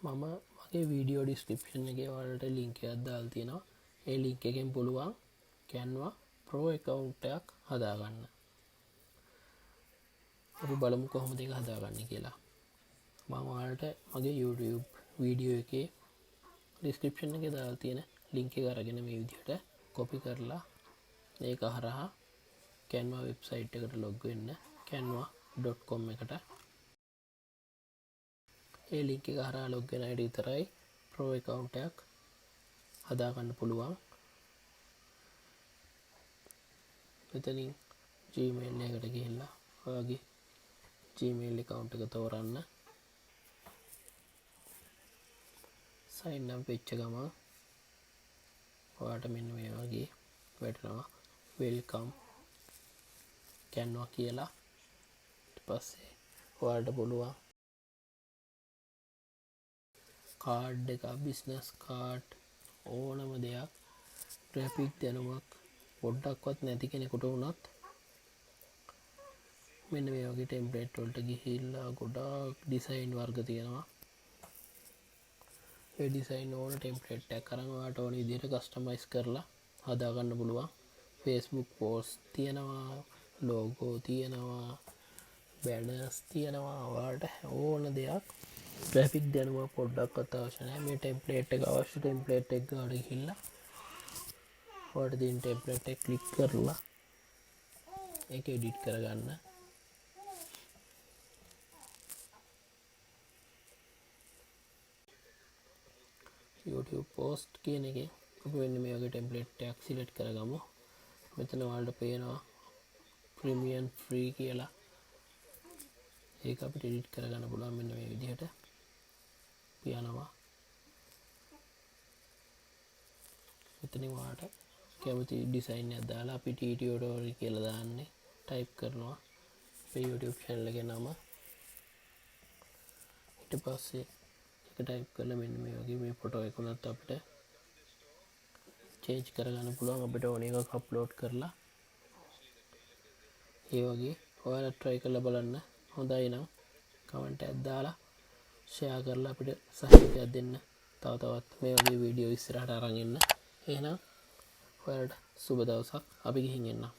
මම මගේ video description එකේ ඔයාලට ලින්ක් එකක් දාලා තියෙනවා. ඒ ලින්ක් එකෙන් පුළුවන් Canva Pro account එකක් හදාගන්න. අපි බලමු කොහොමද ඒක හදාගන්නේ කියලා. මම ඔයාලට මගේ YouTube වීඩියෝ එකේ ඩිස්ක්‍රිප්ෂන් එකේ දාලා තියෙන ලින්ක් එක අරගෙන මේ විදිහට කොපි කරලා ඒක හරහා Canva වෙබ්සයිට් එකට ලොග් වෙන්න canva.com එකට. ඒ ලින්ක් එක හරහා ලොග් වෙන අයට විතරයි Pro account එකක් හදාගන්න පුළුවන්. මෙතනින් Gmail එකට ගිහිල්ලා ඔයාගේ Gmail account එක තෝරන්න. sign up වෙච්ච ගමන් ඔයාලට මෙන්න මේ වගේ වැටෙනවා welcome Canva කියලා. ඊට පස්සේ ඔයාලට පුළුවන් කාඩ් එක, බිස්නස් කාඩ්, ඕනම දෙයක්, ග්‍රැෆික් දැනුමක් පොඩ්ඩක්වත් නැති කෙනෙකුට වුණත් මෙන්න මේ වගේ ටෙම්ප්ලේට් වලට ගිහිල්ලා ගොඩාක් ඩිසයින් වර්ග තියෙනවා. ඒ ඩිසයින් ඕන ටෙම්ප්ලේට් එකක් අරන් ඔයාලට ඕන විදිහට කස්ටමයිස් කරලා හදා ගන්න පුළුවන්. Facebook post තියෙනවා, logo තියෙනවා, banners තියෙනවා. ඔයාලට ඕන දෙයක් ග්‍රැෆික් දැනුම පොඩ්ඩක්වත් අවශ්‍ය නැහැ. මේ ටෙම්ප්ලේට් එක අවශ්‍ය ටෙම්ප්ලේට් එක ගාවට ගිහිල්ලා ඔයාලට තියෙන ටෙම්ප්ලේට් එක ක්ලික් කරලා ඒක එඩිට් කරගන්න. YouTube post කියන එකේ අපි මෙන්න මේ වගේ ටෙම්ප්ලේට් එකක් සිලෙක්ට් කරගමු. මෙතන ඔයාලට පේනවා premium free කියලා. ඒක අපිට එඩිට් කරගන්න පුළුවන් මෙන්න මේ විදිහට. පියනවා. මෙතනින් ඔයාලට කැමති ඩිසයින් එකක් දාලා අපි tutorial කියලා දාන්නේ ටයිප් කරනවා. අපේ YouTube channel එකේ නම. ඊට පස්සේ ඒක ටයිප් කරලා මෙන්න මේ වගේ මේ ෆොටෝ එක උනත් අපිට චේන්ජ් කරගන්න පුළුවන්. අපිට ඕන එකක් අප්ලෝඩ් කරලා ඒ වගේ ඔයාලා try කරලා බලන්න. හොඳයි නම් කමෙන්ට් එකක් දාලා ෂෙයා කරලා අපිට සහයෝගයක් දෙන්න. තව තවත් මේ වගේ වීඩියෝ ඉස්සරහට අරන් එන්න. එහෙනම් ඔයාලට සුබ දවසක්. අපි ගිහින් එන්නම්.